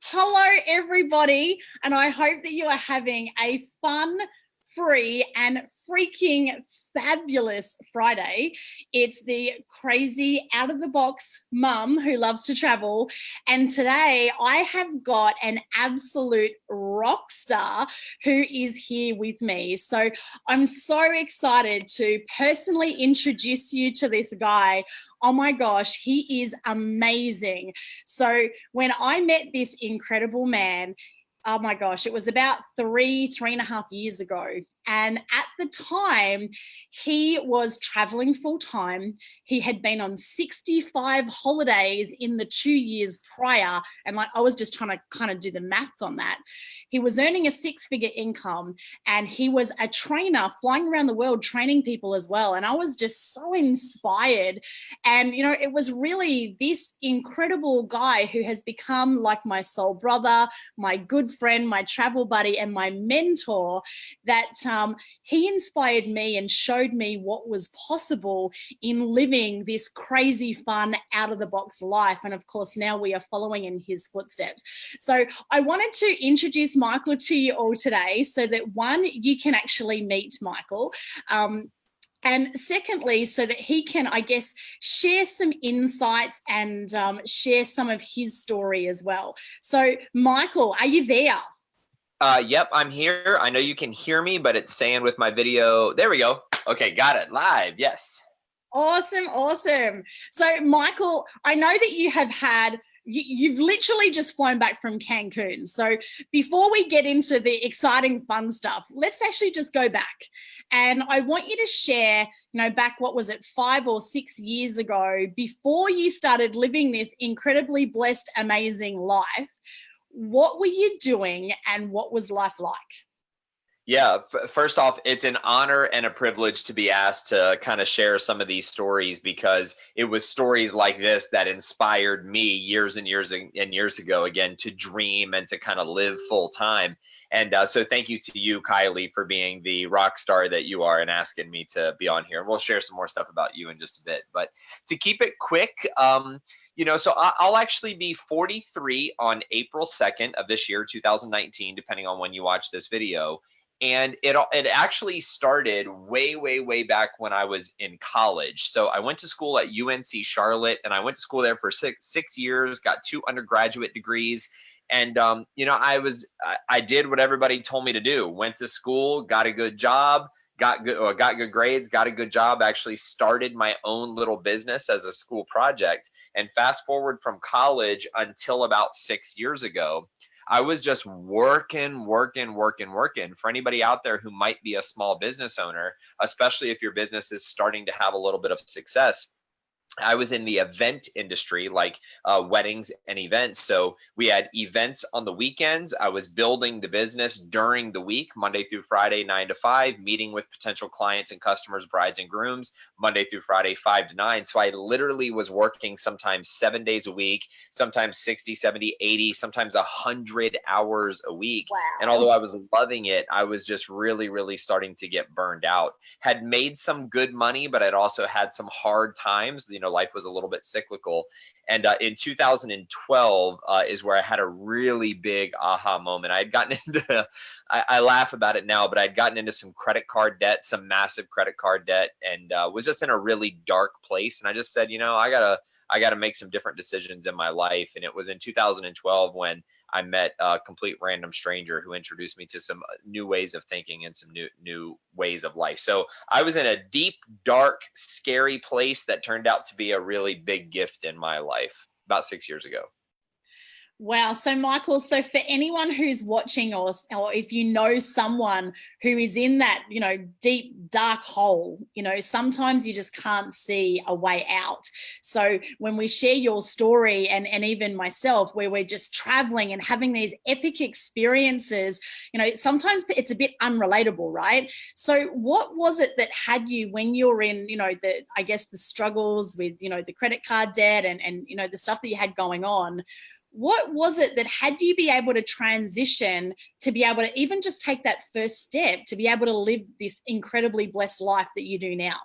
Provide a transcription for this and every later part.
Hello, everybody, and I hope that you are having a fun, free, and freaking fabulous Friday. It's the crazy out of the box mum who loves to travel. And today I have got an absolute rock star who is here with me. So I'm so excited to personally introduce you to this guy. Oh my gosh, he is amazing. So when I met this incredible man, oh my gosh, it was about three and a half years ago. And at the time, he was traveling full time. He had been on 65 holidays in the 2 years prior. And I was just trying to kind of do the math on that. He was earning a six-figure income and he was a trainer flying around the world training people as well. And I was just so inspired. And, it was really this incredible guy who has become like my soul brother, my good friend, my travel buddy, and my mentor that he inspired me and showed me what was possible in living this crazy fun out of the box life. And of course, now we are following in his footsteps. So I wanted to introduce Michael to you all today so that one, you can actually meet Michael. And secondly, so that he can, I guess, share some insights and share some of his story as well. So Michael, are you there? Yep, I'm here. I know you can hear me, but it's saying with my video. There we go. Okay, got it. Live. Yes. Awesome. So Michael, I know that you've literally just flown back from Cancun. So before we get into the exciting fun stuff, let's actually just go back. And I want you to share, back, what was it, 5 or 6 years ago, before you started living this incredibly blessed, amazing life. What were you doing and what was life like? Yeah, first off, it's an honor and a privilege to be asked to kind of share some of these stories, because it was stories like this that inspired me years and years and years ago, again, to dream and to kind of live full time. And so thank you to you, Kylie, for being the rock star that you are and asking me to be on here. We'll share some more stuff about you in just a bit. But to keep it quick, so I'll actually be 43 on April 2nd of this year, 2019, depending on when you watch this video. And it actually started way back when I was in college. So I went to school at UNC Charlotte, and I went to school there for six years, got 2 undergraduate degrees. And, I did what everybody told me to do. Went to school, got a good job, got good grades, got a good job, actually started my own little business as a school project. And fast forward from college until about 6 years ago, I was just working. For anybody out there who might be a small business owner, especially if your business is starting to have a little bit of success, I was in the event industry, like weddings and events. So we had events on the weekends. I was building the business during the week, Monday through Friday, 9 to 5, meeting with potential clients and customers, brides and grooms, Monday through Friday, 5 to 9. So I literally was working sometimes 7 days a week, sometimes 60, 70, 80, sometimes 100 hours a week. Wow. And although I was loving it, I was just really starting to get burned out. Had made some good money, but I'd also had some hard times. Life was a little bit cyclical. And in 2012 is where I had a really big aha moment. I had gotten into, I laugh about it now, but I'd gotten into some credit card debt, some massive credit card debt, and was just in a really dark place. And I just said, I gotta make some different decisions in my life. And it was in 2012 when I met a complete random stranger who introduced me to some new ways of thinking and some new ways of life. So I was in a deep, dark, scary place that turned out to be a really big gift in my life about 6 years ago. Wow. So Michael, so for anyone who's watching or if you know someone who is in that, deep, dark hole, sometimes you just can't see a way out. So when we share your story and even myself, where we're just traveling and having these epic experiences, sometimes it's a bit unrelatable, right? So what was it that had you, when you're in, the struggles with, the credit card debt and the stuff that you had going on? What was it that had you be able to transition to be able to even just take that first step to be able to live this incredibly blessed life that you do now?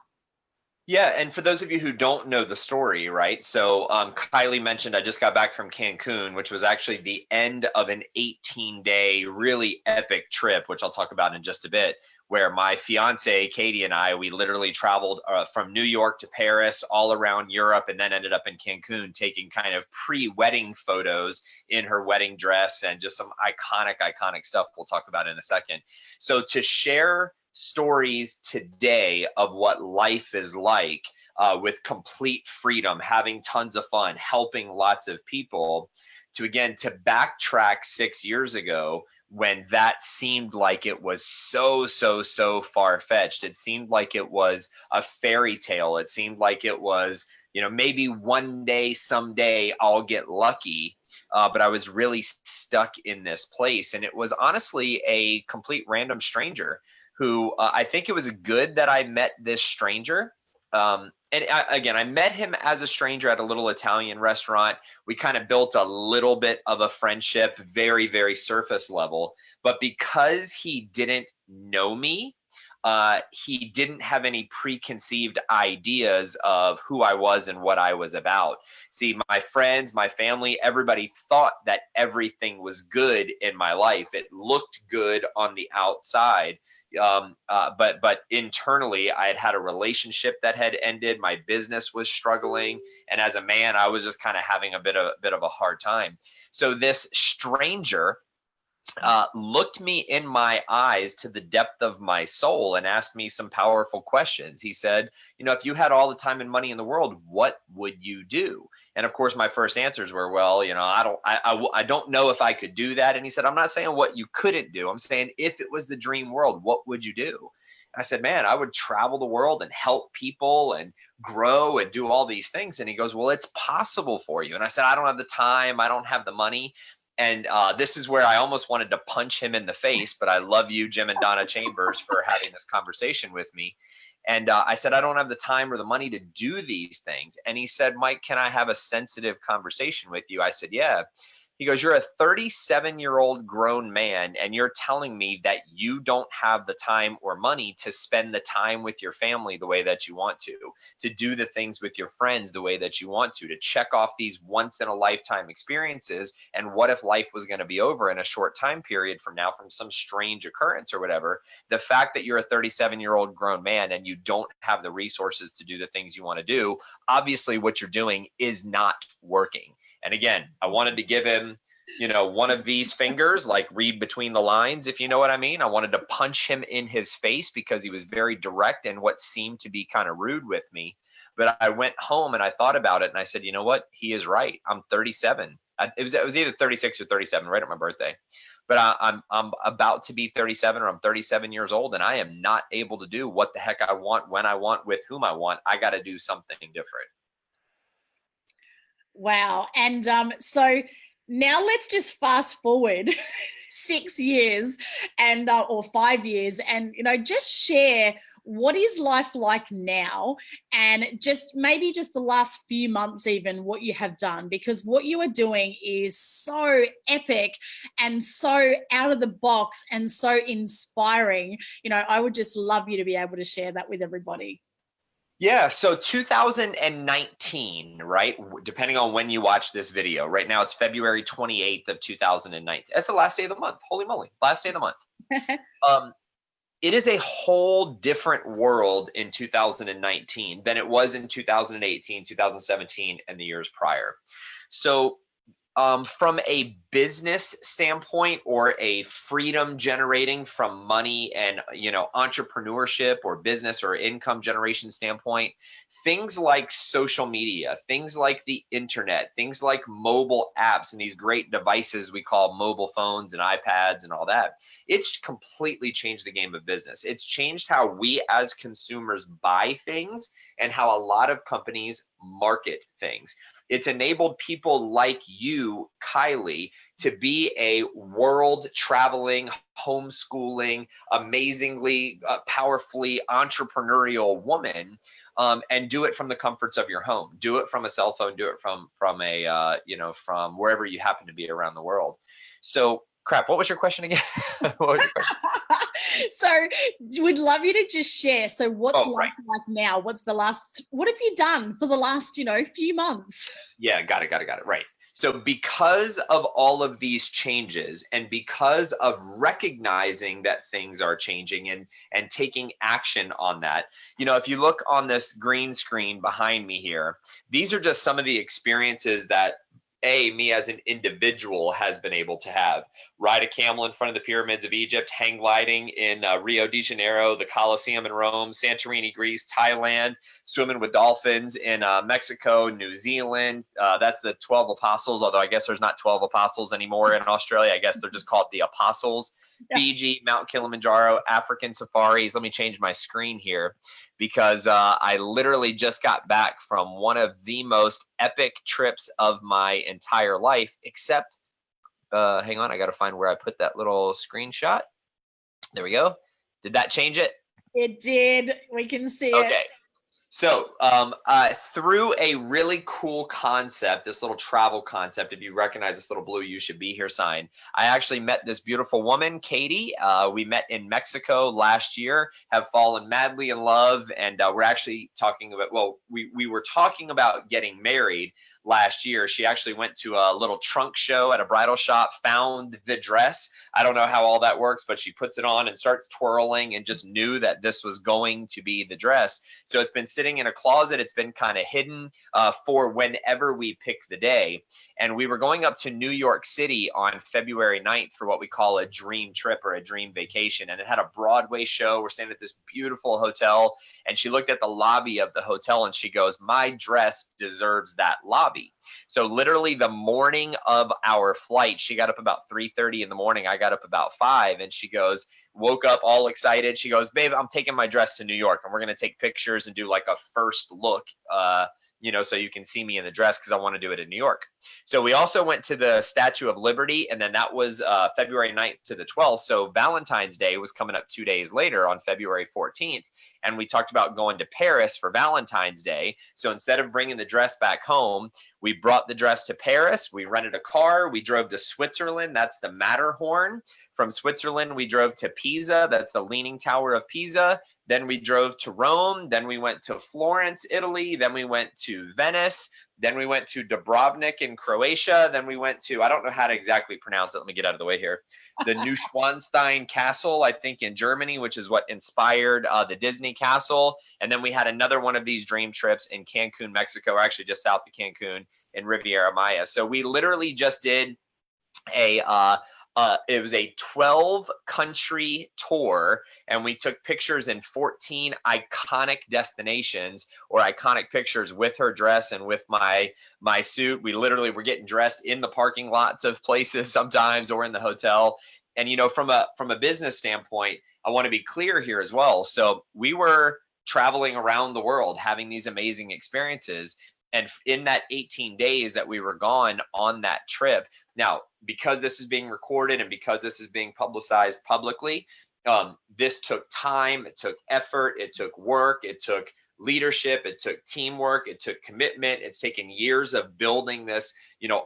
Yeah, and for those of you who don't know the story, right? So Kylie mentioned I just got back from Cancun, which was actually the end of an 18-day really epic trip, which I'll talk about in just a bit, where my fiance Katie and I, we literally traveled from New York to Paris, all around Europe, and then ended up in Cancun taking kind of pre-wedding photos in her wedding dress and just some iconic stuff we'll talk about in a second. So to share stories today of what life is like with complete freedom, having tons of fun, helping lots of people, to again, to backtrack 6 years ago when that seemed like it was so far-fetched. It seemed like it was a fairy tale. It seemed like it was, maybe one day, someday I'll get lucky. But I was really stuck in this place. And it was honestly a complete random stranger who I think it was good that I met this stranger. Again, I met him as a stranger at a little Italian restaurant. We kind of built a little bit of a friendship, very surface level. But because he didn't know me, he didn't have any preconceived ideas of who I was and what I was about. See, my friends, my family, everybody thought that everything was good in my life. It looked good on the outside. But internally, I had a relationship that had ended. My business was struggling, and as a man, I was just kind of having a bit of a hard time. So this stranger looked me in my eyes to the depth of my soul and asked me some powerful questions. He said, if you had all the time and money in the world, what would you do? And of course, my first answers were, well, I don't know if I could do that. And he said, I'm not saying what you couldn't do. I'm saying if it was the dream world, what would you do? I said, man, I would travel the world and help people and grow and do all these things. And he goes, well, it's possible for you. And I said, I don't have the time. I don't have the money. And this is where I almost wanted to punch him in the face, but I love you, Jim and Donna Chambers, for having this conversation with me. And I said, I don't have the time or the money to do these things. And he said, Mike, can I have a sensitive conversation with you? I said, yeah. He goes, you're a 37-year-old grown man, and you're telling me that you don't have the time or money to spend the time with your family the way that you want to do the things with your friends the way that you want to check off these once-in-a-lifetime experiences. And what if life was going to be over in a short time period from now from some strange occurrence or whatever? The fact that you're a 37-year-old grown man and you don't have the resources to do the things you want to do, obviously what you're doing is not working. And again, I wanted to give him, one of these fingers, like read between the lines, if you know what I mean. I wanted to punch him in his face because he was very direct and what seemed to be kind of rude with me. But I went home and I thought about it and I said, you know what? He is right. I'm 37. It was either 36 or 37, right at my birthday. But I'm about to be 37 or I'm 37 years old and I am not able to do what the heck I want, when I want, with whom I want. I got to do something different. Wow. And so now let's just fast forward 6 years and or 5 years and just share what is life like now, and just maybe just the last few months, even what you have done, because what you are doing is so epic and so out of the box and so inspiring. I would just love you to be able to share that with everybody. Yeah, so 2019, right? Depending on when you watch this video. Right now it's February 28th of 2019. That's the last day of the month. Holy moly, last day of the month. It is a whole different world in 2019 than it was in 2018, 2017, and the years prior. So from a business standpoint or a freedom generating from money and entrepreneurship or business or income generation standpoint, things like social media, things like the internet, things like mobile apps and these great devices we call mobile phones and iPads and all that, it's completely changed the game of business. It's changed how we as consumers buy things and how a lot of companies market things. It's enabled people like you, Kylie, to be a world traveling, homeschooling, amazingly, powerfully entrepreneurial woman, and do it from the comforts of your home. Do it from a cell phone. Do it from from wherever you happen to be around the world. So, crap. What was your question again? What was your question? So would love you to just share. So what's life Right. like now? What have you done for the last, few months? Yeah, got it. Right. So because of all of these changes and because of recognizing that things are changing and taking action on that, if you look on this green screen behind me here, these are just some of the experiences that me as an individual has been able to have. Ride a camel in front of the pyramids of Egypt, hang gliding in Rio de Janeiro, the Colosseum in Rome, Santorini, Greece, Thailand, swimming with dolphins in Mexico, New Zealand. That's the 12 apostles, although I guess there's not 12 apostles anymore in Australia. I guess they're just called the apostles. Yeah. Fiji, Mount Kilimanjaro, African safaris. Let me change my screen here because I literally just got back from one of the most epic trips of my entire life, except, hang on, I got to find where I put that little screenshot. There we go. Did that change it? It did. We can see it. Okay. So through a really cool concept, this little travel concept, if you recognize this little blue "You Should Be Here" sign, I actually met this beautiful woman, Katie. We met in Mexico last year, have fallen madly in love, and we're actually talking about, we were talking about getting married last year. She actually went to a little trunk show at a bridal shop, found the dress. I don't know how all that works, but she puts it on and starts twirling and just knew that this was going to be the dress. So it's been sitting in a closet. It's been kind of hidden for whenever we pick the day. And we were going up to New York City on February 9th for what we call a dream trip or a dream vacation. And it had a Broadway show. We're staying at this beautiful hotel. And she looked at the lobby of the hotel and she goes, "My dress deserves that lobby." So literally the morning of our flight, she got up about 3:30 in the morning. I got up about 5, and she goes, woke up all excited. She goes, "Babe, I'm taking my dress to New York and we're going to take pictures and do like a first look, so you can see me in the dress because I want to do it in New York." So we also went to the Statue of Liberty, and then that was February 9th to the 12th. So Valentine's Day was coming up 2 days later on February 14th. And we talked about going to Paris for Valentine's Day. So instead of bringing the dress back home, we brought the dress to Paris. We rented a car. We drove to Switzerland. That's the Matterhorn. From Switzerland, we drove to Pisa. That's the Leaning Tower of Pisa. Then we drove to Rome. Then we went to Florence, Italy. Then we went to Venice. Then we went to Dubrovnik in Croatia. Then we went to, I don't know how to exactly pronounce it. Let me get out of the way here. The Neuschwanstein Castle, I think, in Germany, which is what inspired the Disney Castle. And then we had another one of these dream trips in Cancun, Mexico, or actually just south of Cancun in Riviera Maya. So we literally just did it was a 12 country tour, and we took pictures in 14 iconic destinations or iconic pictures with her dress and with my suit. We literally were getting dressed in the parking lots of places sometimes or in the hotel. And from a business standpoint, I want to be clear here as well. So we were traveling around the world having these amazing experiences. And in that 18 days that we were gone on that trip, now, because this is being recorded and because this is being publicized publicly, this took time, it took effort, it took work, it took leadership, it took teamwork, it took commitment. It's taken years of building this,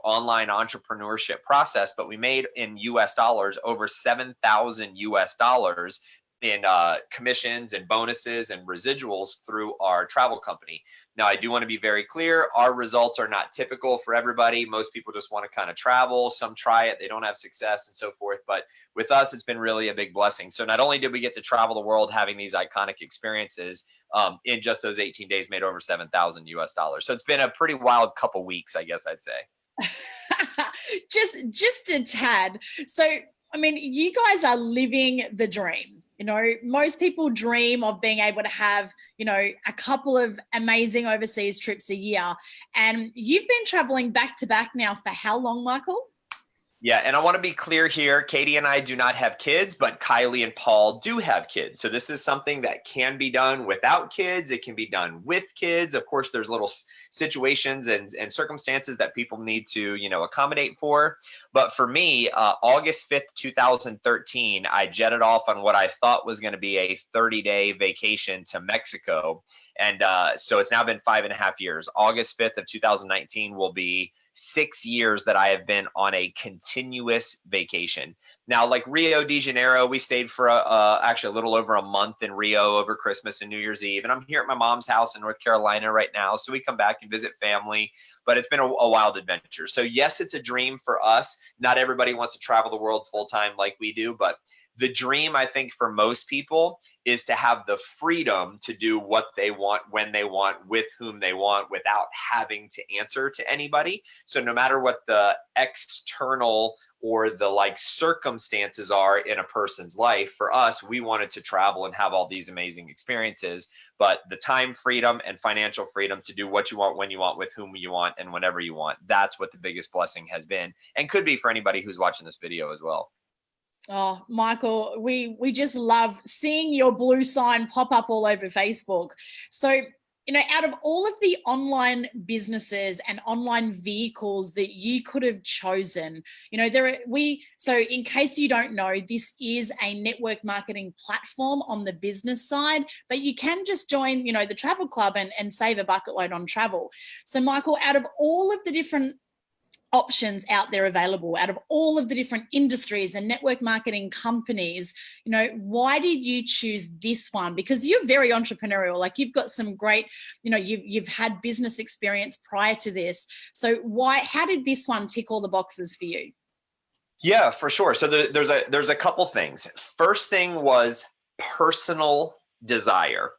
online entrepreneurship process, but we made in US dollars over 7,000 US dollars in commissions and bonuses and residuals through our travel company. Now, I do want to be very clear. Our results are not typical for everybody. Most people just want to kind of travel. Some try it. They don't have success and so forth. But with us, it's been really a big blessing. So not only did we get to travel the world having these iconic experiences, in just those 18 days made over 7,000 US dollars. So it's been a pretty wild couple weeks, I guess I'd say. just a tad. So, I mean, you guys are living the dream. Most people dream of being able to have, a couple of amazing overseas trips a year. And you've been traveling back to back now for how long, Michael? Yeah, and I want to be clear here. Katie and I do not have kids, but Kylie and Paul do have kids. So this is something that can be done without kids. It can be done with kids. Of course, there's little situations and circumstances that people need to, accommodate for. But for me, August 5th, 2013, I jetted off on what I thought was going to be a 30-day vacation to Mexico. And so it's now been 5.5 years. August 5th of 2019 will be 6 years that I have been on a continuous vacation. Now, like Rio de Janeiro, we stayed for actually a little over a month in Rio over Christmas and New Year's Eve. And I'm here at my mom's house in North Carolina right now. So we come back and visit family, but it's been a wild adventure. So yes, it's a dream for us. Not everybody wants to travel the world full time like we do, but the dream, I think, for most people is to have the freedom to do what they want, when they want, with whom they want, without having to answer to anybody. So no matter what the external or the like circumstances are in a person's life, for us, we wanted to travel and have all these amazing experiences. But the time freedom and financial freedom to do what you want, when you want, with whom you want, and whenever you want, that's what the biggest blessing has been, and could be for anybody who's watching this video as well. Oh, Michael, we just love seeing your blue sign pop up all over Facebook. So, out of all of the online businesses and online vehicles that you could have chosen, so in case you don't know, this is a network marketing platform on the business side, but you can just join, the travel club and save a bucket load on travel. So Michael, out of all of the different options out there available, out of all of the different industries and network marketing companies, why did you choose this one? Because you're very entrepreneurial, like you've got some great, you've had business experience prior to this. So how did this one tick all the boxes for you? Yeah, for sure. So there's a couple things. First thing was personal desire.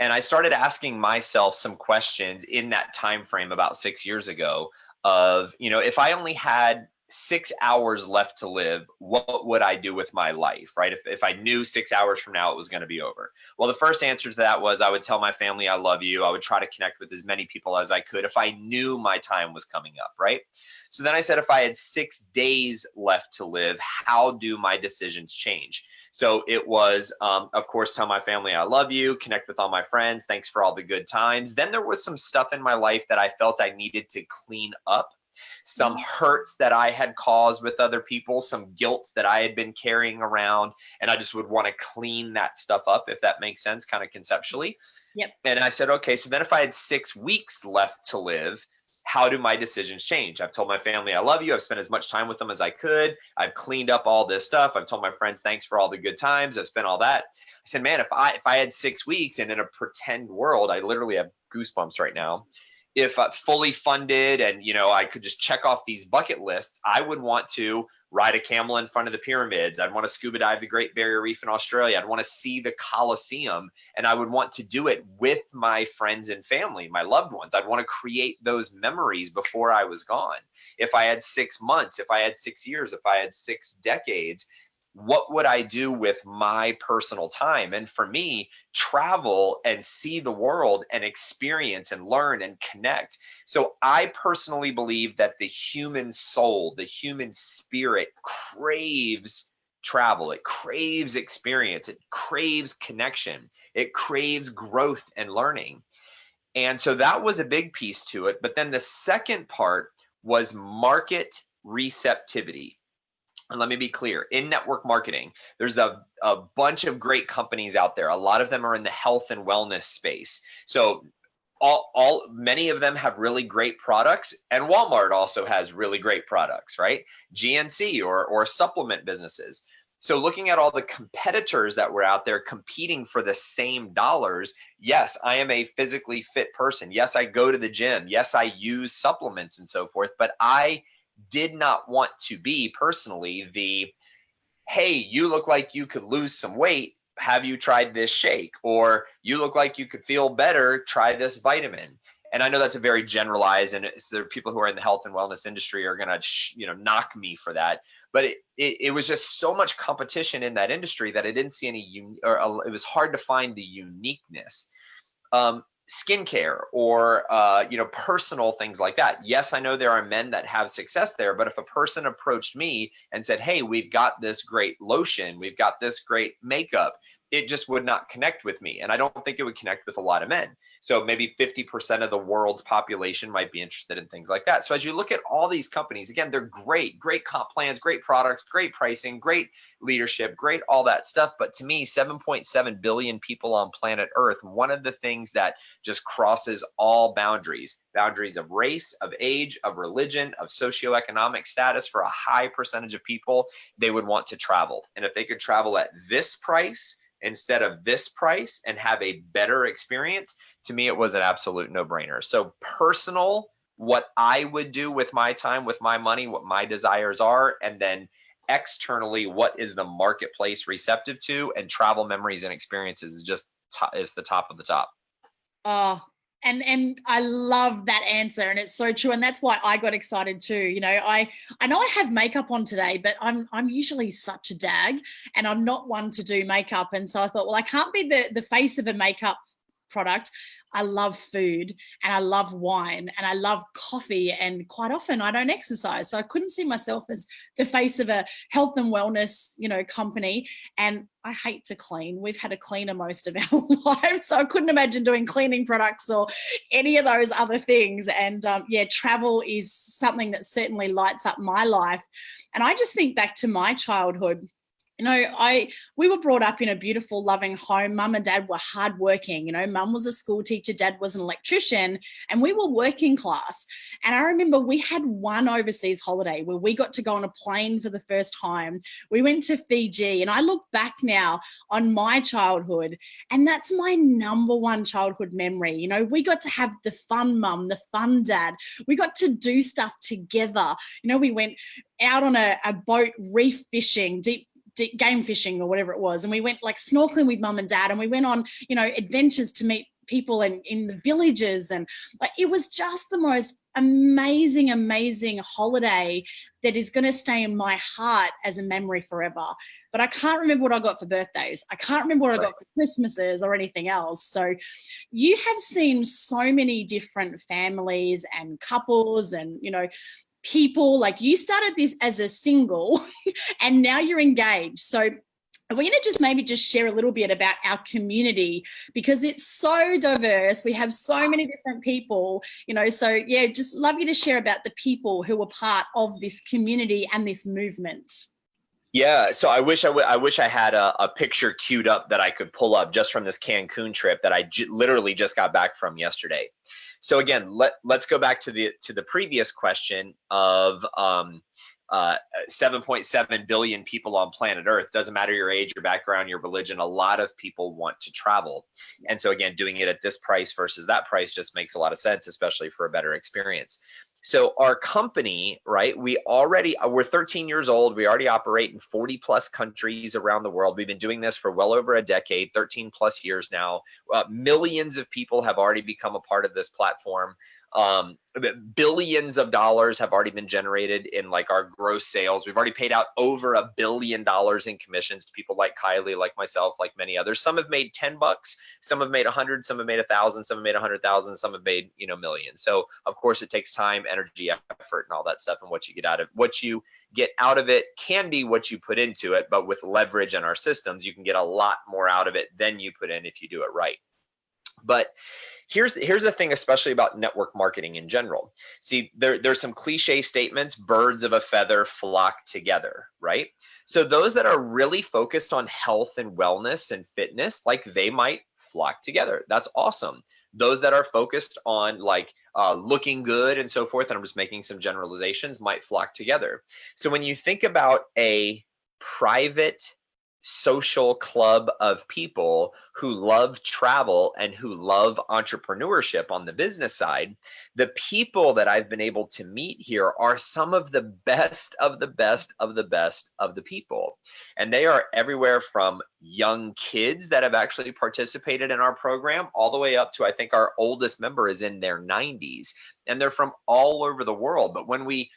And I started asking myself some questions in that time frame about 6 years ago of, if I only had 6 hours left to live, what would I do with my life, right? If I knew 6 hours from now it was going to be over. Well, the first answer to that was I would tell my family I love you. I would try to connect with as many people as I could if I knew my time was coming up, right? So then I said, if I had 6 days left to live, how do my decisions change? So it was, of course, tell my family I love you, connect with all my friends, thanks for all the good times. Then there was some stuff in my life that I felt I needed to clean up, some hurts that I had caused with other people, some guilt that I had been carrying around, and I just would want to clean that stuff up, if that makes sense, kind of conceptually. Yep. And I said, okay, so then if I had 6 weeks left to live, how do my decisions change? I've told my family I love you. I've spent as much time with them as I could. I've cleaned up all this stuff. I've told my friends thanks for all the good times. I've spent all that. I said, man, if I had 6 weeks and in a pretend world, I literally have goosebumps right now. If fully funded and I could just check off these bucket lists, I would want to ride a camel in front of the pyramids. I'd want to scuba dive the Great Barrier Reef in Australia. I'd want to see the Colosseum, and I would want to do it with my friends and family, my loved ones. I'd want to create those memories before I was gone. If I had 6 months, if I had 6 years, if I had 6 decades, what would I do with my personal time? And for me, travel and see the world and experience and learn and connect. So I personally believe that the human soul, the human spirit craves travel. It craves experience. It craves connection. It craves growth and learning. And so that was a big piece to it. But then the second part was market receptivity. And let me be clear, in network marketing, there's a bunch of great companies out there. A lot of them are in the health and wellness space. So many of them have really great products, and Walmart also has really great products, right? GNC or supplement businesses. So looking at all the competitors that were out there competing for the same dollars, yes, I am a physically fit person. Yes, I go to the gym. Yes, I use supplements and so forth, but I did not want to be personally hey, you look like you could lose some weight. Have you tried this shake? Or you look like you could feel better. Try this vitamin. And I know that's a very generalized, and there are people who are in the health and wellness industry are going to, knock me for that. But it was just so much competition in that industry that I didn't see it was hard to find the uniqueness. Skincare or personal things like that. Yes, I know there are men that have success there, but if a person approached me and said, hey, we've got this great lotion, we've got this great makeup, it just would not connect with me. And I don't think it would connect with a lot of men. So maybe 50% of the world's population might be interested in things like that. So as you look at all these companies, again, they're great comp plans, great products, great pricing, great leadership, great all that stuff. But to me, 7.7 billion people on planet Earth, one of the things that just crosses all boundaries of race, of age, of religion, of socioeconomic status, for a high percentage of people, they would want to travel. And if they could travel at this price instead of this price and have a better experience, to me, it was an absolute no-brainer. So personal, what I would do with my time, with my money, what my desires are, and then externally, what is the marketplace receptive to, and travel memories and experiences is just is the top of the top. Oh, and I love that answer, and it's so true, and that's why I got excited too. You know, I know I have makeup on today, but I'm usually such a dag, and I'm not one to do makeup, and so I thought, well, I can't be the face of a makeup product. I love food and I love wine and I love coffee, and quite often I don't exercise, so I couldn't see myself as the face of a health and wellness, you know, company. And I hate to clean. We've had a cleaner most of our lives, so I couldn't imagine doing cleaning products or any of those other things. And yeah, travel is something that certainly lights up my life. And I just think back to my childhood. You know, we were brought up in a beautiful, loving home. Mum and dad were hardworking. You know, mum was a school teacher, dad was an electrician, and we were working class. And I remember we had one overseas holiday where we got to go on a plane for the first time. We went to Fiji, and I look back now on my childhood, and that's my number one childhood memory. You know, we got to have the fun mum, the fun dad. We got to do stuff together. You know, we went out on a boat, reef fishing, deep game fishing or whatever it was, and we went like snorkeling with mum and dad, and we went on, you know, adventures to meet people in the villages, and like it was just the most amazing holiday that is going to stay in my heart as a memory forever. But I can't remember what I got for birthdays. I can't remember what I got for Christmases or anything else. So you have seen so many different families and couples and, you know, people. Like, you started this as a single and now you're engaged. So we're going to just share a little bit about our community, because it's so diverse. We have so many different people, you know, so yeah, just love you to share about the people who are part of this community and this movement. Yeah, so I wish I had a picture queued up that I could pull up just from this Cancun trip that I literally just got back from yesterday. So again, let's go back to the previous question of 7.7 billion people on planet Earth. Doesn't matter your age, your background, your religion. A lot of people want to travel, and so again, doing it at this price versus that price just makes a lot of sense, especially for a better experience. So our company, right, we're 13 years old. We already operate in 40 plus countries around the world. We've been doing this for well over a decade, 13 plus years now. Millions of people have already become a part of this platform. Billions of dollars have already been generated in like our gross sales. We've already paid out over $1 billion in commissions to people like Kylie, like myself, like many others. Some have made $10, some have made 100, some have made 1,000, some have made 100,000, some have made, you know, millions. So of course it takes time, energy, effort, and all that stuff. And what you get out of it can be what you put into it, but with leverage in our systems, you can get a lot more out of it than you put in if you do it right. But here's the thing, especially about network marketing in general. See, there's some cliche statements: birds of a feather flock together, right? So those that are really focused on health and wellness and fitness, like, they might flock together. That's awesome. Those that are focused on like looking good and so forth, and I'm just making some generalizations, might flock together. So when you think about a private social club of people who love travel and who love entrepreneurship on the business side, the people that I've been able to meet here are some of the best of the best of the best of the people. And they are everywhere from young kids that have actually participated in our program all the way up to, I think our oldest member is in their 90s, and they're from all over the world. But when we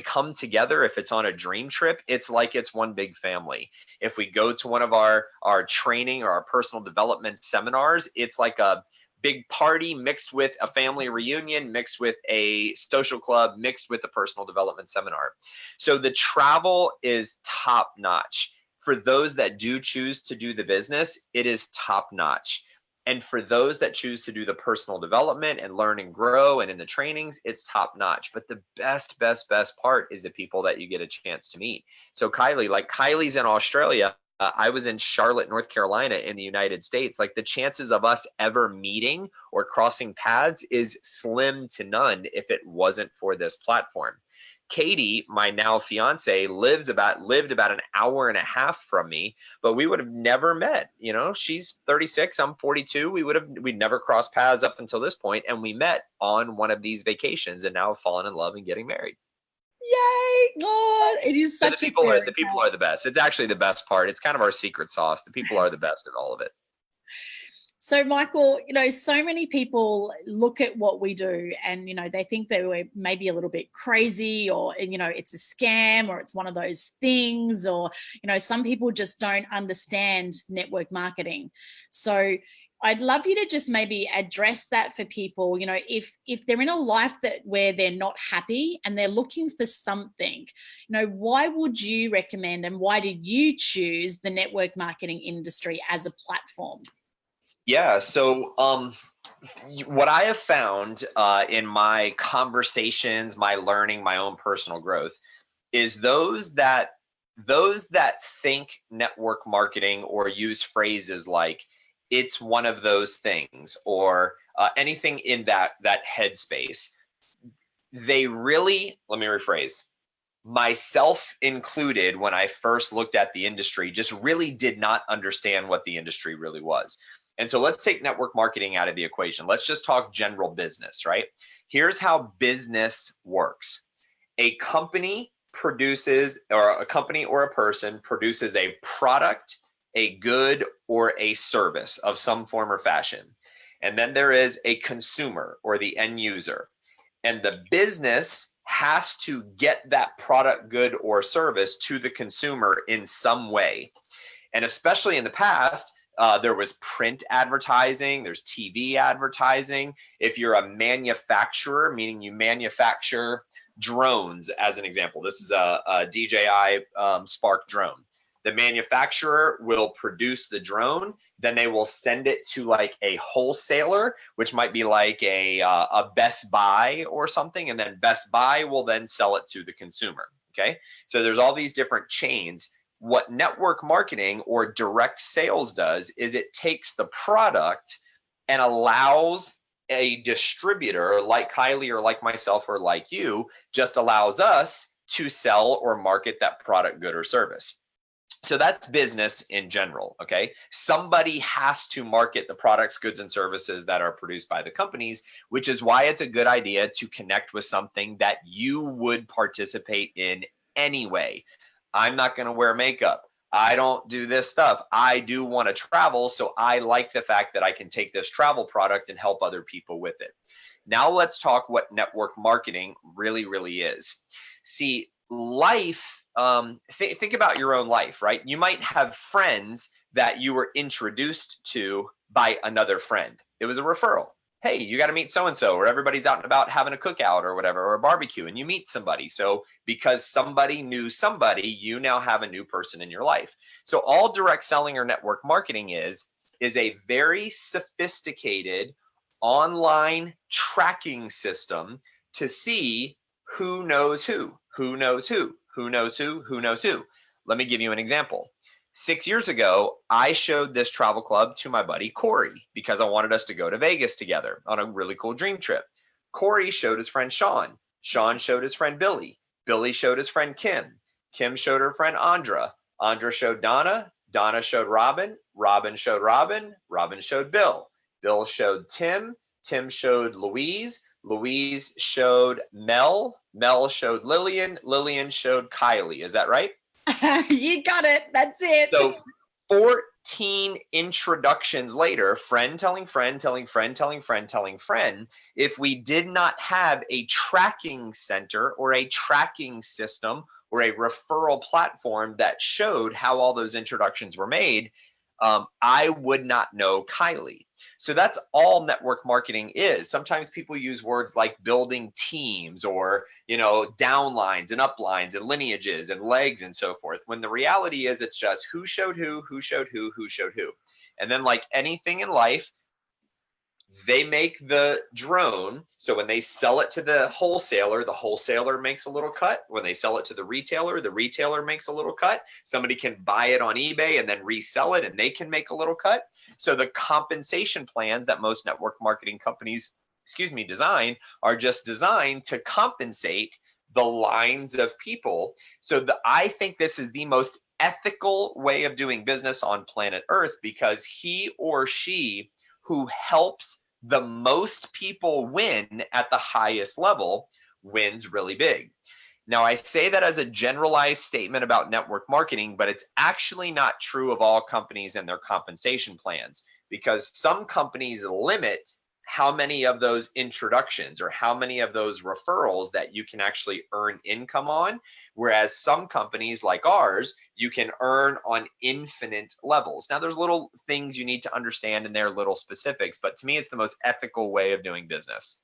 come together, if it's on a dream trip, it's like it's one big family. If we go to one of our training or our personal development seminars, it's like a big party mixed with a family reunion, mixed with a social club, mixed with a personal development seminar. So the travel is top notch. For those that do choose to do the business, it is top notch. And for those that choose to do the personal development and learn and grow and in the trainings, it's top notch. But the best part is the people that you get a chance to meet. So Kylie, like Kylie's in Australia. I was in Charlotte, North Carolina in the United States. Like the chances of us ever meeting or crossing paths is slim to none if it wasn't for this platform. Katie, my now fiance, lived about an hour and a half from me, but we would have never met. You know, she's 36, I'm 42. We'd never crossed paths up until this point, and we met on one of these vacations, and now have fallen in love and getting married. Yay! God, it is such the people are the best. It's actually the best part. It's kind of our secret sauce. The people are the best at all of it. So Michael, you know, so many people look at what we do and, you know, they think that we're maybe a little bit crazy or, you know, it's a scam or it's one of those things, or, you know, some people just don't understand network marketing. So I'd love you to just maybe address that for people. You know, if they're in a life where they're not happy and they're looking for something, you know, why would you recommend and why did you choose the network marketing industry as a platform? Yeah. So what I have found in my conversations, my learning, my own personal growth is those that think network marketing or use phrases like it's one of those things or anything in that headspace, they really, let me rephrase, myself included, when I first looked at the industry, just really did not understand what the industry really was. And so let's take network marketing out of the equation. Let's just talk general business, right? Here's how business works. A company produces, or a company or a person produces a product, a good, or a service of some form or fashion. And then there is a consumer or the end user. And the business has to get that product, good, or service to the consumer in some way. And especially in the past, there was print advertising, there's TV advertising. If you're a manufacturer, meaning you manufacture drones, as an example, this is a DJI Spark drone. The manufacturer will produce the drone, then they will send it to like a wholesaler, which might be like a Best Buy or something, and then Best Buy will then sell it to the consumer. Okay, so there's all these different chains. What network marketing or direct sales does is it takes the product and allows a distributor like Kylie or like myself or like you, just allows us to sell or market that product, good, or service. So that's business in general, okay? Somebody has to market the products, goods, and services that are produced by the companies, which is why it's a good idea to connect with something that you would participate in anyway. I'm not going to wear makeup. I don't do this stuff. I do want to travel, so I like the fact that I can take this travel product and help other people with it. Now let's talk what network marketing really, really is. See, life, think about your own life, right? You might have friends that you were introduced to by another friend. It was a referral. Hey, you got to meet so-and-so, or everybody's out and about having a cookout or whatever, or a barbecue, and you meet somebody. So because somebody knew somebody, you now have a new person in your life. So all direct selling or network marketing is a very sophisticated online tracking system to see who knows who knows who knows who knows who. Let me give you an example. 6 years ago, I showed this travel club to my buddy Corey because I wanted us to go to Vegas together on a really cool dream trip. Corey showed his friend Sean. Sean showed his friend Billy. Billy showed his friend Kim. Kim showed her friend Andra. Andra showed Donna. Donna showed Robin. Robin showed Robin. Robin showed Bill. Bill showed Tim. Tim showed Louise. Louise showed Mel. Mel showed Lillian. Lillian showed Kylie. Is that right? You got it. That's it. So 14 introductions later, friend telling friend, telling friend, telling friend, telling friend. If we did not have a tracking center or a tracking system or a referral platform that showed how all those introductions were made, I would not know Kylie. So that's all network marketing is. Sometimes people use words like building teams or, downlines and uplines and lineages and legs and so forth. When the reality is it's just who showed who showed who showed who. And then like anything in life, they make the drone. So when they sell it to the wholesaler makes a little cut. When they sell it to the retailer makes a little cut. Somebody can buy it on eBay and then resell it and they can make a little cut. So the compensation plans that most network marketing companies, design are just designed to compensate the lines of people. So I think this is the most ethical way of doing business on planet Earth, because he or she who helps the most people win at the highest level wins really big. Now, I say that as a generalized statement about network marketing, but it's actually not true of all companies and their compensation plans, because some companies limit how many of those introductions or how many of those referrals that you can actually earn income on. Whereas some companies like ours, you can earn on infinite levels. Now, there's little things you need to understand and there are little specifics, but to me, it's the most ethical way of doing business.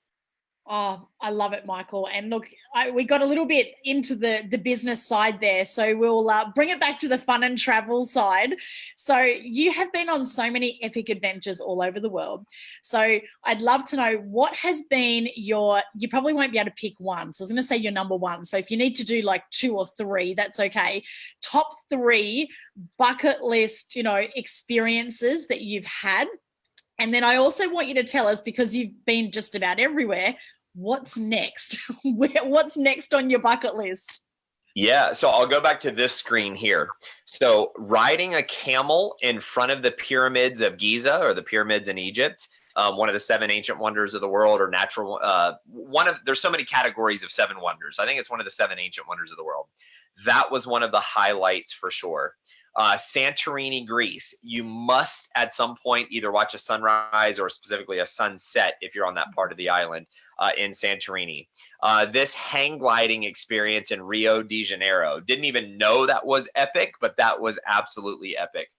Oh, I love it, Michael. And look, we got a little bit into the business side there, so we'll bring it back to the fun and travel side. So you have been on so many epic adventures all over the world. So I'd love to know what has been you probably won't be able to pick one. So I was going to say your number one. So if you need to do like 2 or 3, that's okay. Top 3 bucket list, experiences that you've had. And then I also want you to tell us, because you've been just about everywhere, what's next? What's next on your bucket list? Yeah, so I'll go back to this screen here. So riding a camel in front of the pyramids of Giza, or the pyramids in Egypt, one of the 7 ancient wonders of the world, or natural, there's so many categories of 7 wonders. I think it's one of the 7 ancient wonders of the world. That was one of the highlights for sure. Santorini, Greece. You must at some point either watch a sunrise or specifically a sunset if you're on that part of the island in Santorini. This hang gliding experience in Rio de Janeiro. Didn't even know that was epic, but that was absolutely epic.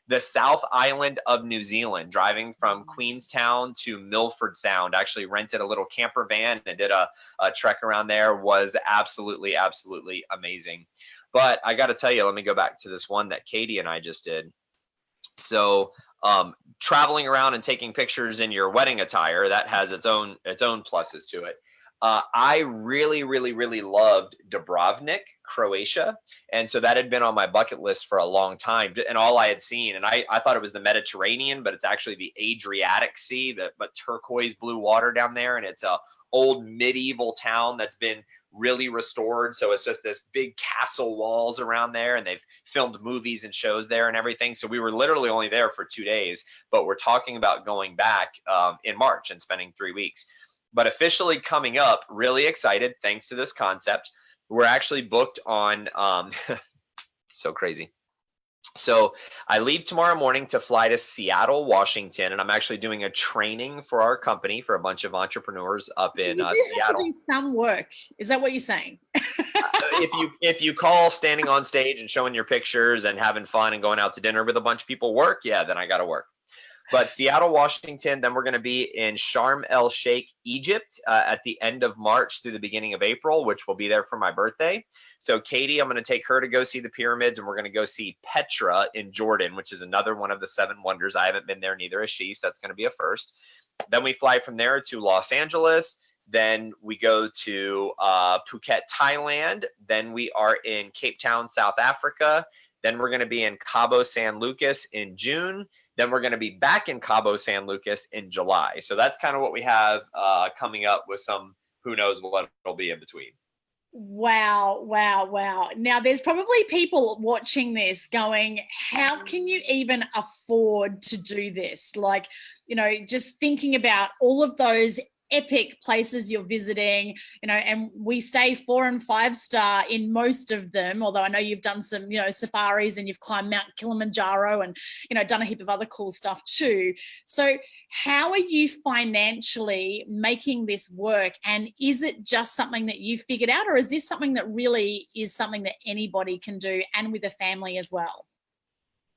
The South Island of New Zealand, driving from Queenstown to Milford Sound, actually rented a little camper van and did a trek around there, was absolutely, absolutely amazing. But I got to tell you, let me go back to this one that Katie and I just did. So traveling around and taking pictures in your wedding attire, that has its own pluses to it. I really, really, really loved Dubrovnik, Croatia. And so that had been on my bucket list for a long time, and all I had seen. And I thought it was the Mediterranean, but it's actually the Adriatic Sea, but turquoise blue water down there. And it's a old medieval town that's been really restored. So it's just this big castle walls around there, and they've filmed movies and shows there and everything. So we were literally only there for 2 days, but we're talking about going back in March and spending 3 weeks. But officially coming up, really excited thanks to this concept. We're actually booked on, so crazy. So I leave tomorrow morning to fly to Seattle, Washington, and I'm actually doing a training for our company for a bunch of entrepreneurs up in Seattle. Have to do some work. Is that what you're saying? If you call standing on stage and showing your pictures and having fun and going out to dinner with a bunch of people work, yeah, then I got to work. But Seattle, Washington, then we're going to be in Sharm el Sheikh, Egypt at the end of March through the beginning of April, which will be there for my birthday. So Katie, I'm going to take her to go see the pyramids, and we're going to go see Petra in Jordan, which is another one of the 7 wonders. I haven't been there, neither has she, so that's going to be a first. Then we fly from there to Los Angeles. Then we go to Phuket, Thailand. Then we are in Cape Town, South Africa. Then we're going to be in Cabo San Lucas in June. Then we're going to be back in Cabo San Lucas in July. So that's kind of what we have coming up, with some who knows what it'll be in between. Wow, wow, wow. Now, there's probably people watching this going, how can you even afford to do this? Like, just thinking about all of those epic places you're visiting, and we stay 4 and 5 star in most of them, although I know you've done some, safaris, and you've climbed Mount Kilimanjaro and, done a heap of other cool stuff too. So how are you financially making this work? And is it just something that you figured out, or is this something that really is something that anybody can do, and with a family as well?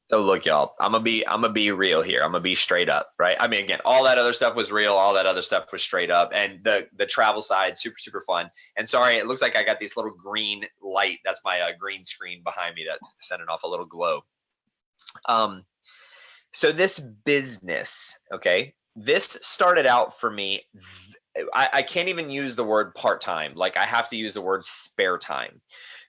So look, y'all, I'm gonna be real here. I'm gonna be straight up, right? I mean, again, all that other stuff was real. All that other stuff was straight up, and the travel side, super super fun. And sorry, it looks like I got this little green light. That's my green screen behind me that's sending off a little glow. Um, so this business, okay, this started out for me. I can't even use the word part time. Like I have to use the word spare time.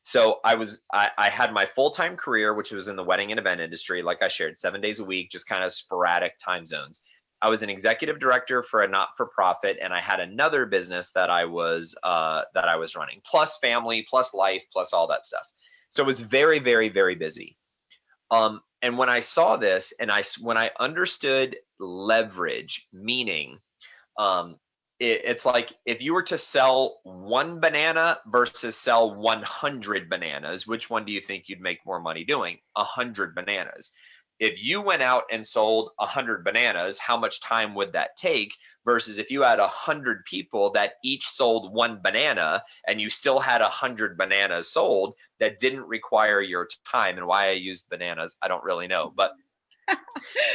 So I had my full-time career, which was in the wedding and event industry, like I shared, 7 days a week, just kind of sporadic time zones. I was an executive director for a not-for-profit, and I had another business that I was running, plus family, plus life, plus all that stuff. So it was very, very, very busy. And when I saw this, and when I understood leverage, meaning it's like if you were to sell one banana versus sell 100 bananas, which one do you think you'd make more money doing? 100 bananas. If you went out and sold 100 bananas, how much time would that take? Versus if you had 100 people that each sold one banana and you still had 100 bananas sold that didn't require your time. And why I used bananas, I don't really know. But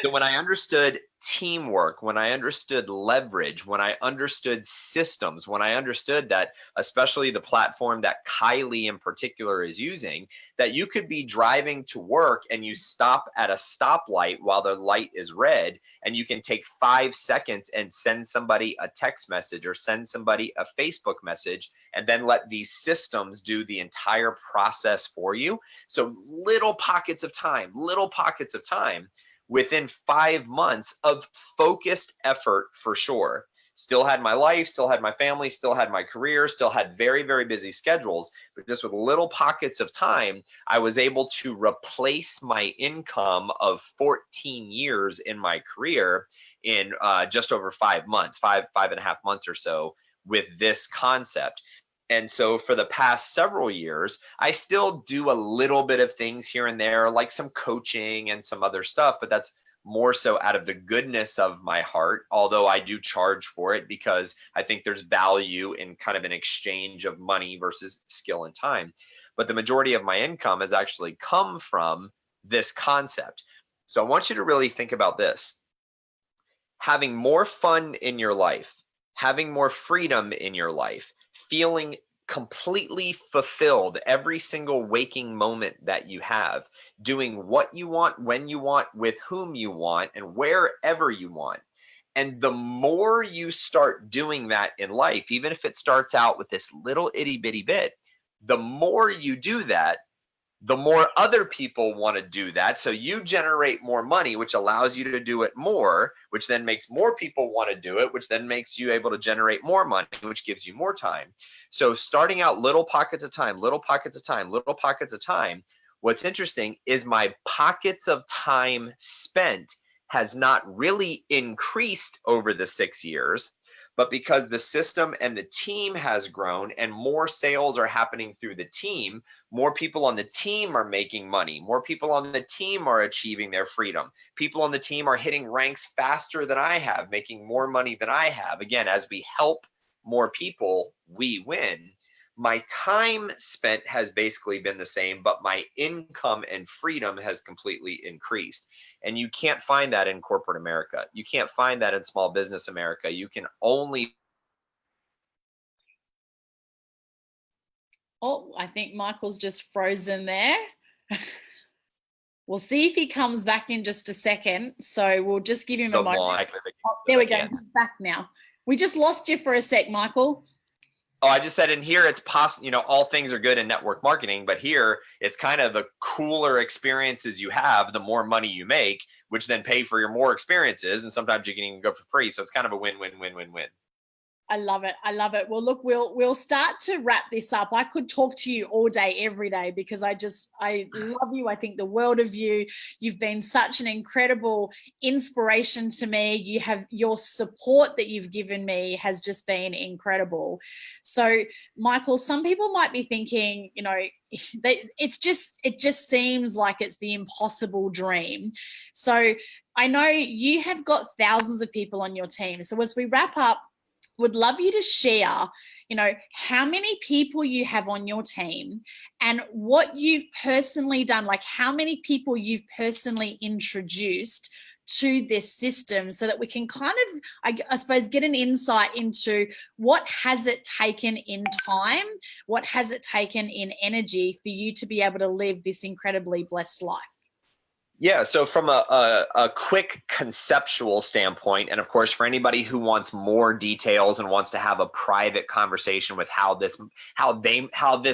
so when I understood teamwork, when I understood leverage, when I understood systems, when I understood that, especially the platform that Kylie in particular is using, that you could be driving to work and you stop at a stoplight while the light is red, and you can take 5 seconds and send somebody a text message or send somebody a Facebook message, and then let these systems do the entire process for you. So little pockets of time within 5 months of focused effort, for sure. Still had my life, still had my family, still had my career, still had very, very busy schedules, but just with little pockets of time, I was able to replace my income of 14 years in my career in just over 5 months, five and a half months or so, with this concept. And so for the past several years, I still do a little bit of things here and there, like some coaching and some other stuff, but that's more so out of the goodness of my heart, although I do charge for it because I think there's value in kind of an exchange of money versus skill and time. But the majority of my income has actually come from this concept. So I want you to really think about this. Having more fun in your life, having more freedom in your life, feeling completely fulfilled every single waking moment that you have, doing what you want, when you want, with whom you want, and wherever you want. And the more you start doing that in life, even if it starts out with this little itty bitty bit, the more you do that, the more other people want to do that. So you generate more money, which allows you to do it more, which then makes more people want to do it, which then makes you able to generate more money, which gives you more time. So starting out little pockets of time, little pockets of time, little pockets of time. What's interesting is my pockets of time spent has not really increased over the 6 years, but because the system and the team has grown and more sales are happening through the team, more people on the team are making money. More people on the team are achieving their freedom. People on the team are hitting ranks faster than I have, making more money than I have. Again, as we help more people, we win. My time spent has basically been the same, but my income and freedom has completely increased. And you can't find that in corporate America. You can't find that in small business America. You can only. Oh, I think Michael's just frozen there. We'll see if he comes back in just a second. So we'll just give him a moment. Oh, there we go. He's back now. We just lost you for a sec, Michael. Oh, I just said in here it's possible, all things are good in network marketing, but here it's kind of the cooler experiences you have, the more money you make, which then pay for your more experiences. And sometimes you can even go for free. So it's kind of a win-win-win-win-win. I love it. I love it. Well, look, we'll start to wrap this up. I could talk to you all day, every day, because I love you. I think the world of you. You've been such an incredible inspiration to me. You have your support that you've given me has just been incredible. So, Michael, some people might be thinking, it just seems like it's the impossible dream. So I know you have got thousands of people on your team. So as we wrap up, would love you to share, you know, how many people you have on your team and what you've personally done, like how many people you've personally introduced to this system, so that we can kind of, I suppose, get an insight into what has it taken in time, what has it taken in energy for you to be able to live this incredibly blessed life. Yeah, so from a quick conceptual standpoint, and of course for anybody who wants more details and wants to have a private conversation with how this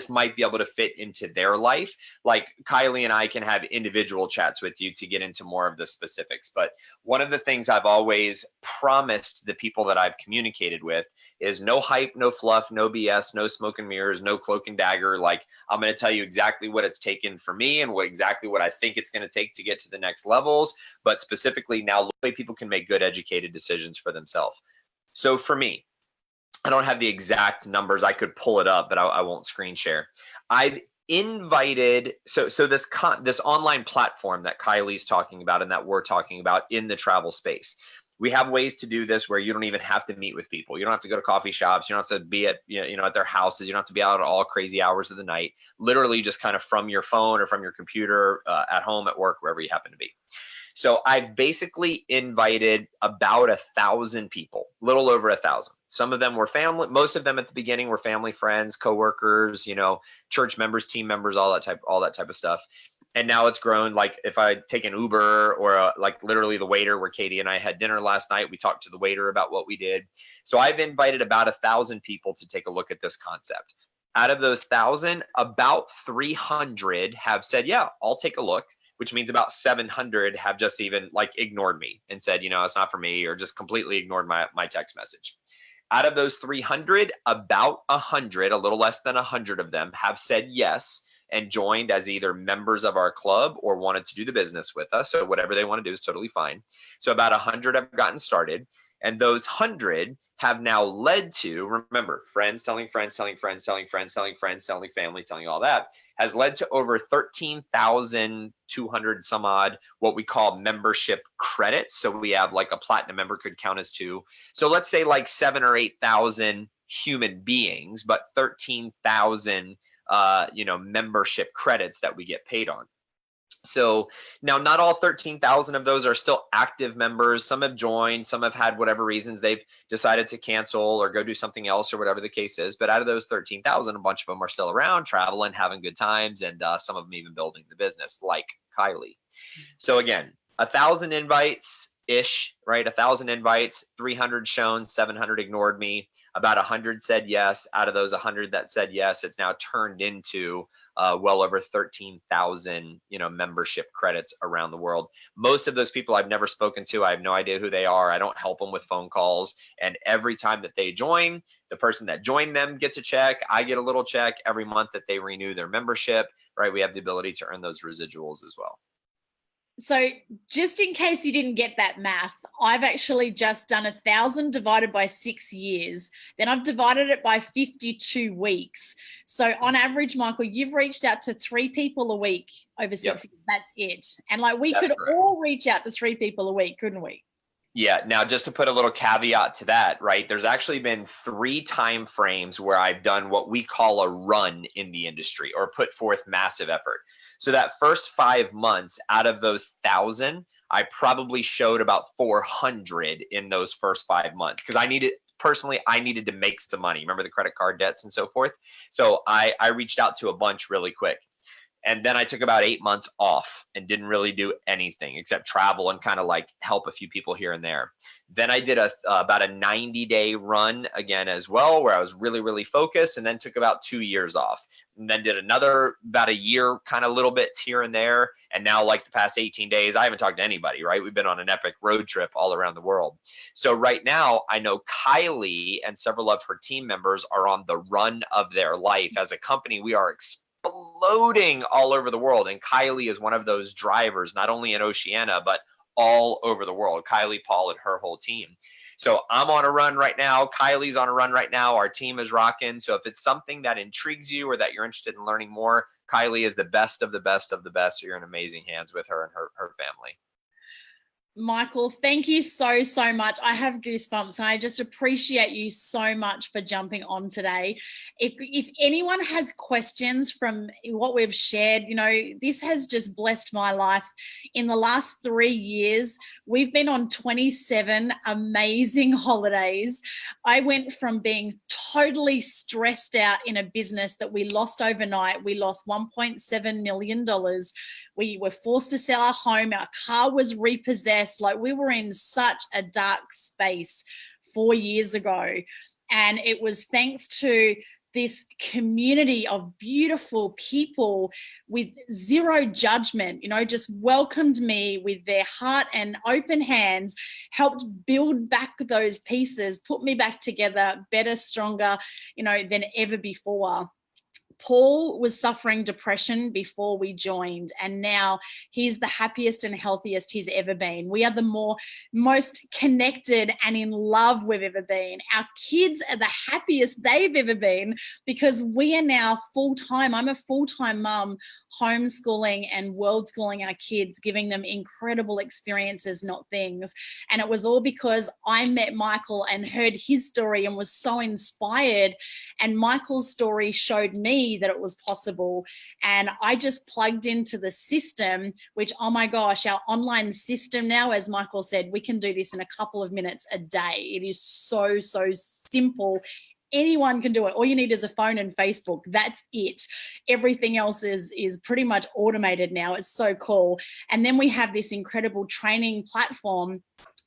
might be able to fit into their life, like Kylie and I can have individual chats with you to get into more of the specifics. But one of the things I've always promised the people that I've communicated with is no hype, no fluff, no BS, no smoke and mirrors, no cloak and dagger. Like, I'm going to tell you exactly what it's taken for me and exactly what I think it's going to take to get to the next levels, but specifically now the way people can make good educated decisions for themselves. So for me, I don't have the exact numbers. I could pull it up, but I won't screen share. I've invited, so this online platform that Kylie's talking about and that we're talking about in the travel space. We have ways to do this where you don't even have to meet with people. You don't have to go to coffee shops. You don't have to be at, at their houses. You don't have to be out at all crazy hours of the night. Literally just kind of from your phone or from your computer, at home, at work, wherever you happen to be. So I've basically invited about 1,000 people, little over 1,000. Some of them were family. Most of them at the beginning were family, friends, coworkers, church members, team members, all that type of stuff. And now it's grown. Like if I take an Uber or like literally the waiter, where Katie and I had dinner last night, we talked to the waiter about what we did. So I've invited about 1,000 people to take a look at this concept. Out of those 1,000, about 300 have said, yeah, I'll take a look, which means about 700 have just even like ignored me and said, it's not for me, or just completely ignored my text message. Out of those 300, about 100, a little less than 100 of them have said yes and joined as either members of our club or wanted to do the business with us. So whatever they want to do is totally fine. So about 100 have gotten started. And those 100 have now led to, remember, friends telling friends, telling friends, telling friends, telling friends, telling family, telling all that, has led to over 13,200 some odd what we call membership credits. So we have like a platinum member could count as 2. So let's say like 7,000 or 8,000 human beings, but 13,000 membership credits that we get paid on. So now not all 13,000 of those are still active members. Some have joined, some have had whatever reasons they've decided to cancel or go do something else or whatever the case is. But out of those 13,000, a bunch of them are still around, traveling, having good times, and some of them even building the business, like Kylie. So again, 1,000 invites ish, right? 1,000 invites, 300 shown, 700 ignored me. About 100 said yes. Out of those 100 that said yes, it's now turned into well over 13,000, membership credits around the world. Most of those people I've never spoken to. I have no idea who they are. I don't help them with phone calls. And every time that they join, the person that joined them gets a check. I get a little check every month that they renew their membership, right? We have the ability to earn those residuals as well. So just in case you didn't get that math, I've actually just done 1,000 divided by 6 years. Then I've divided it by 52 weeks. So on average, Michael, you've reached out to 3 people a week over 6 years. That's it. And like we could all reach out to 3 people a week, couldn't we? Yeah. Now, just to put a little caveat to that, right? There's actually been 3 time frames where I've done what we call a run in the industry or put forth massive effort. So that first 5 months out of those 1,000, I probably showed about 400 in those first 5 months because I needed to make some money. Remember the credit card debts and so forth. So I reached out to a bunch really quick. And then I took about 8 months off and didn't really do anything except travel and kind of like help a few people here and there. Then I did about a 90-day run again as well, where I was really, really focused, and then took about 2 years off. And then did another about a year, kind of little bits here and there. And now like the past 18 days, I haven't talked to anybody, right? We've been on an epic road trip all around the world. So right now, I know Kylie and several of her team members are on the run of their life. As a company, we are exploding all over the world. And Kylie is one of those drivers, not only in Oceania, but all over the world. Kylie, Paul, and her whole team. So I'm on a run right now. Kylie's on a run right now. Our team is rocking. So if it's something that intrigues you or that you're interested in learning more, Kylie is the best of the best of the best. So you're in amazing hands with her and her family. Michael, thank you so, so much. I have goosebumps and I just appreciate you so much for jumping on today. If anyone has questions from what we've shared, you know, this has just blessed my life. In the last 3 years, we've been on 27 amazing holidays. I went from being totally stressed out in a business that we lost overnight. We lost $1.7 million. We were forced to sell our home. Our car was repossessed. Like, we were in such a dark space 4 years ago. And it was thanks to this community of beautiful people with zero judgment, you know, just welcomed me with their heart and open hands, helped build back those pieces, put me back together better, stronger, you know, than ever before. Paul was suffering depression before we joined, and now he's the happiest and healthiest he's ever been. We are the most connected and in love we've ever been. Our kids are the happiest they've ever been because we are now full-time. I'm a full-time mum, homeschooling and world schooling our kids, giving them incredible experiences, not things. And it was all because I met Michael and heard his story and was so inspired. And Michael's story showed me that it was possible. And I just plugged into the system, which, oh my gosh, our online system now, as Michael said, we can do this in a couple of minutes a day. It is so, so simple. Anyone can do it. All you need is a phone and Facebook. That's it. Everything else is pretty much automated now. It's so cool. And then we have this incredible training platform.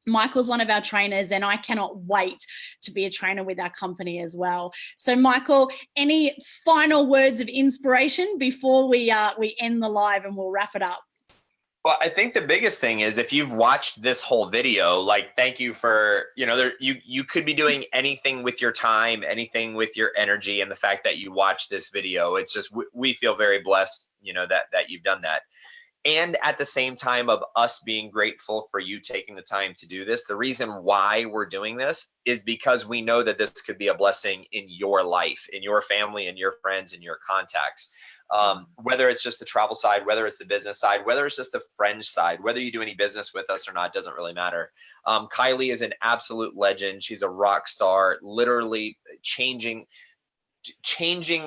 Michael's one of our trainers, and I cannot wait to be a trainer with our company as well. So Michael, any final words of inspiration before we end the live and we'll wrap it up? Well, I think the biggest thing is, if you've watched this whole video, like, thank you for, you know, you could be doing anything with your time, anything with your energy, and the fact that you watched this video, it's just, we feel very blessed, you know, that you've done that. And at the same time of us being grateful for you taking the time to do this, the reason why we're doing this is because we know that this could be a blessing in your life, in your family, and your friends, and your contacts. Whether it's just the travel side, whether it's the business side, whether it's just the friend side, whether you do any business with us or not, doesn't really matter. Kylie is an absolute legend. She's a rock star, literally changing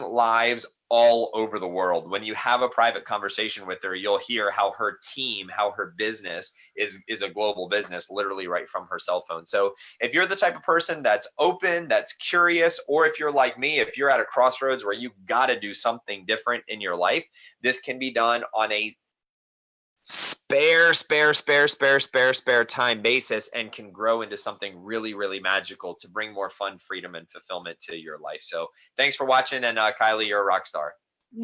lives all over the world. When you have a private conversation with her, you'll hear how her team, how her business is a global business, literally right from her cell phone. So if you're the type of person that's open, that's curious, or if you're like me, if you're at a crossroads where you got to do something different in your life, this can be done on a spare time basis, and can grow into something really, really magical to bring more fun, freedom, and fulfillment to your life. So thanks for watching, and Kylie, you're a rock star.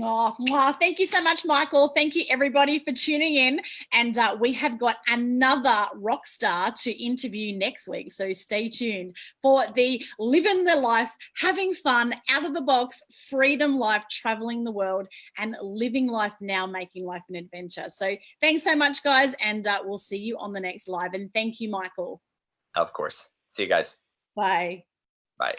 Oh, thank you so much, Michael. Thank you, everybody, for tuning in. And we have got another rock star to interview next week. So stay tuned for the living the life, having fun, out of the box, freedom life, traveling the world, and living life now, making life an adventure. So thanks so much, guys. And we'll see you on the next live. And thank you, Michael. Of course. See you guys. Bye. Bye.